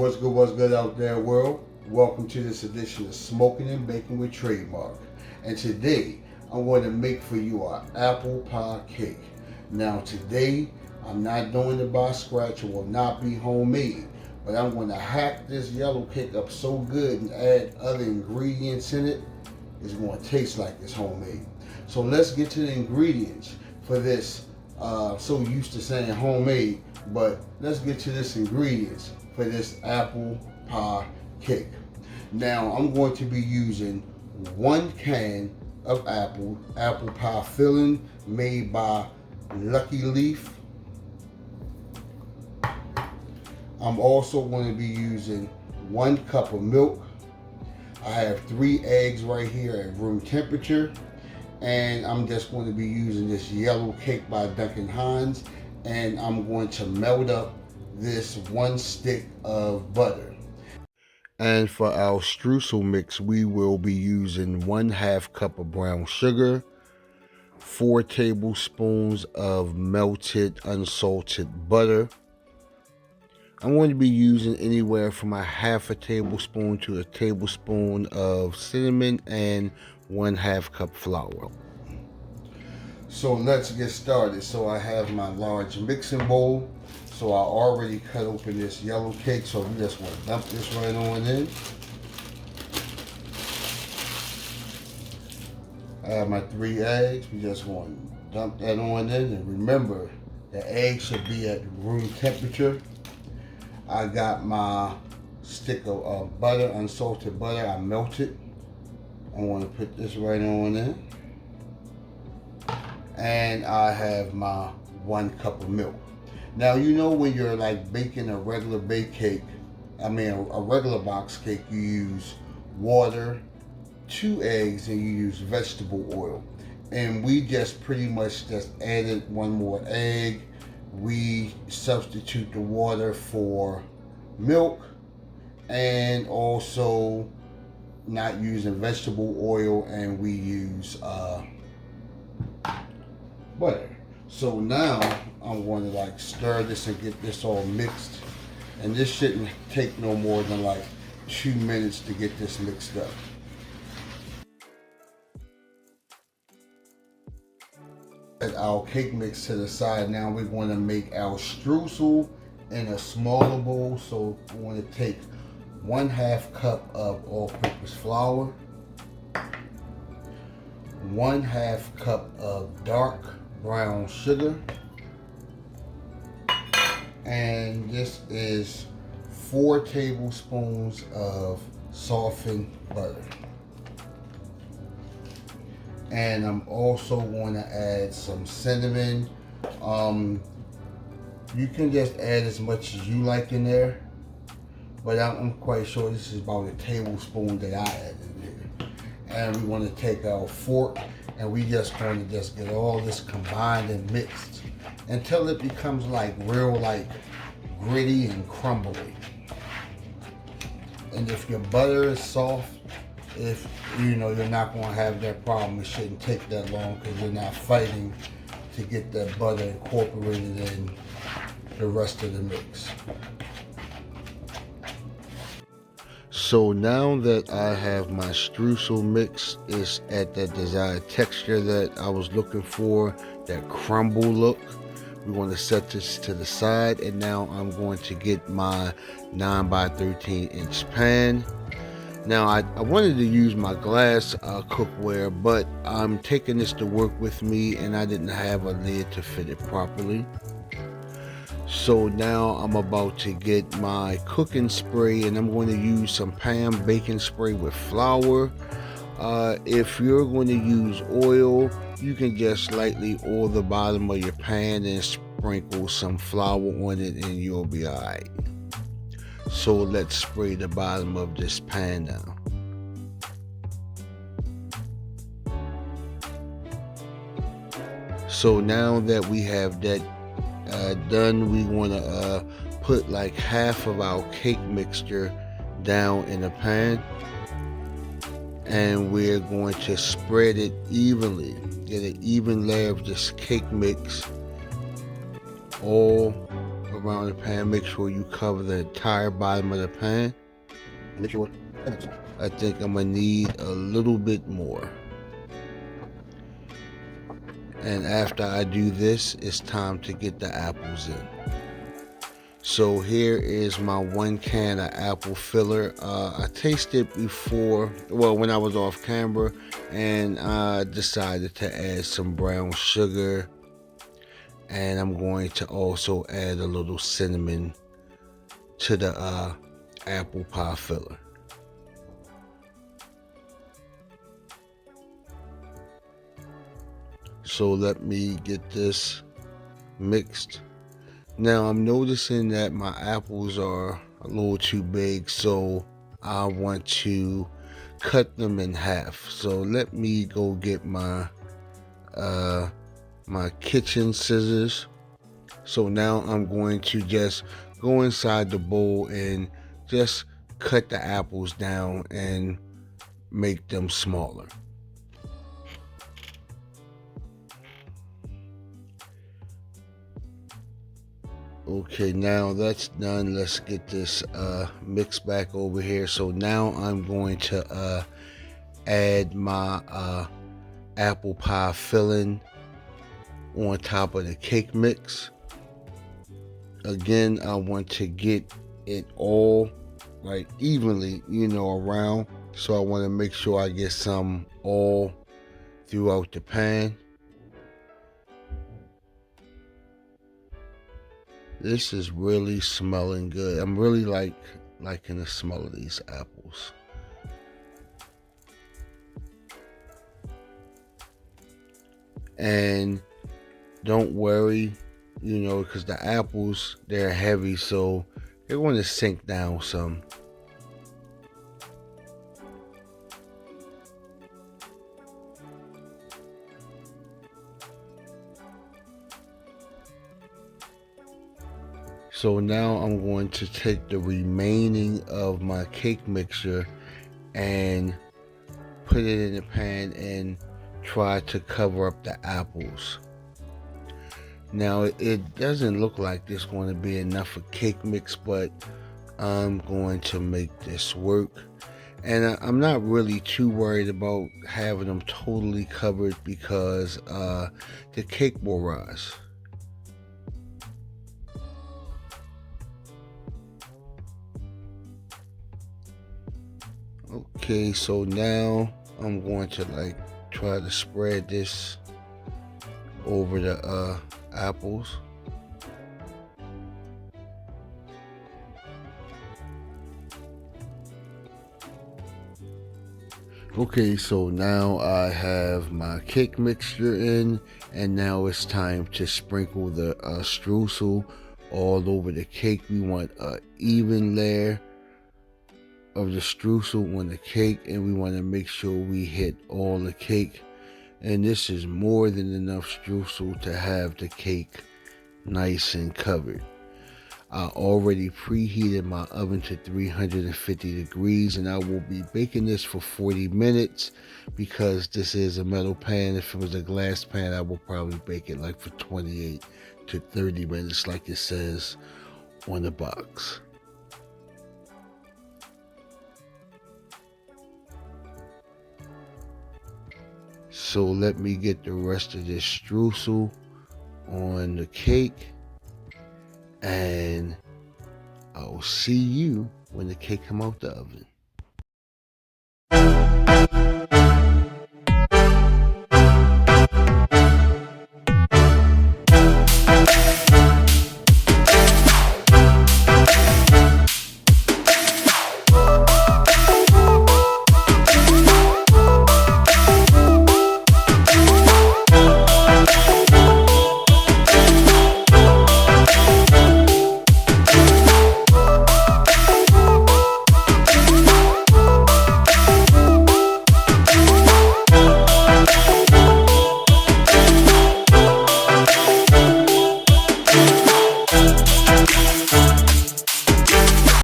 what's good out there, world? Welcome to this edition of Smoking and Baking with tradeMarc. And today, I'm going to make for you an apple pie cake. Now today, I'm not doing it by scratch. It will not be homemade. But I'm going to hack this yellow cake up so good and add other ingredients in it. It's going to taste like it's homemade. So let's get to the ingredients for this. So used to saying homemade, but let's get to this ingredients for this apple pie cake. Now I'm going to be using 1 can of apple pie filling made by Lucky Leaf. I'm also going to be using 1 cup of milk. I have 3 eggs right here at room temperature. And I'm just going to be using this yellow cake by Duncan Hines, and I'm going to melt up this 1 stick of butter. And for our streusel mix, we will be using 1/2 cup of brown sugar, 4 tablespoons of melted unsalted butter. I'm going to be using anywhere from a 1/2 tablespoon to a tablespoon of cinnamon and 1/2 cup flour. So let's get started. So I have my large mixing bowl. So I already cut open this yellow cake. So we just want to dump this right on in. I have my 3 eggs. We just want to dump that on in. And remember, the eggs should be at room temperature. I got my stick of butter, unsalted butter. I melted. I want to put this right on in. And I have my 1 cup of milk. Now, you know when you're like baking a regular bake cake, a regular box cake, you use water, 2 eggs, and you use vegetable oil. And we just pretty much just added 1 more egg. We substitute the water for milk, and also not using vegetable oil, and we use butter. So now I'm going to like stir this and get this all mixed, and this shouldn't take no more than like 2 minutes to get this mixed up. Set our cake mix to the side. Now we're going to make our streusel in a smaller bowl. So we're going to take 1/2 cup of all-purpose flour, 1/2 cup of dark brown sugar, and this is 4 tablespoons of softened butter. And I'm also going to add some cinnamon. You can just add as much as you like in there, but I'm quite sure this is about a tablespoon that I added in here. And we want to take our fork, and we just going to just get all this combined and mixed until it becomes like real like gritty and crumbly. And if your butter is soft, if you know, you're not going to have that problem. It shouldn't take that long because you're not fighting to get that butter incorporated in the rest of the mix. So now that I have my streusel mix is at that desired texture that I was looking for, that crumble look, we're going to set this to the side, and now I'm going to get my 9 by 13 inch pan. Now I wanted to use my glass cookware, but I'm taking this to work with me and I didn't have a lid to fit it properly. So now I'm about to get my cooking spray, and I'm going to use some pan baking spray with flour. If you're going to use oil, you can just lightly oil the bottom of your pan and sprinkle some flour on it and you'll be alright. So let's spray the bottom of this pan now. So now that we have that done, we want to put like half of our cake mixture down in a pan, and we're going to spread it evenly, get an even layer of this cake mix all around the pan. Make sure you cover the entire bottom of the pan. Make sure. I think I'm gonna need a little bit more. And after I do this, it's time to get the apples in. So here is my 1 can of apple filler. I tasted before, well, when I was off camera, and I decided to add some brown sugar. And I'm going to also add a little cinnamon to the apple pie filler. So let me get this mixed. Now I'm noticing that my apples are a little too big, so I want to cut them in half. So let me go get my my kitchen scissors. So now I'm going to just go inside the bowl and just cut the apples down and make them smaller. Okay, now that's done. Let's get this mix back over here. So now I'm going to add my apple pie filling on top of the cake mix. Again, I want to get it all like evenly, around. So I want to make sure I get some all throughout the pan. This is really smelling good. I'm really liking the smell of these apples. And don't worry, because the apples, they're heavy, so they're going to sink down some. So now I'm going to take the remaining of my cake mixture and put it in the pan and try to cover up the apples. Now it doesn't look like there's going to be enough for cake mix, but I'm going to make this work. And I'm not really too worried about having them totally covered because the cake will rise. Okay, so now I'm going to try to spread this over the apples. Okay, so now I have my cake mixture in, and now it's time to sprinkle the streusel all over the cake. We want an even layer of the streusel on the cake, and we want to make sure we hit all the cake. And this is more than enough streusel to have the cake nice and covered. I already preheated my oven to 350 degrees, and I will be baking this for 40 minutes because this is a metal pan. If it was a glass pan, I will probably bake it for 28 to 30 minutes like it says on the box. So let me get the rest of this streusel on the cake, and I'll see you when the cake come out the oven.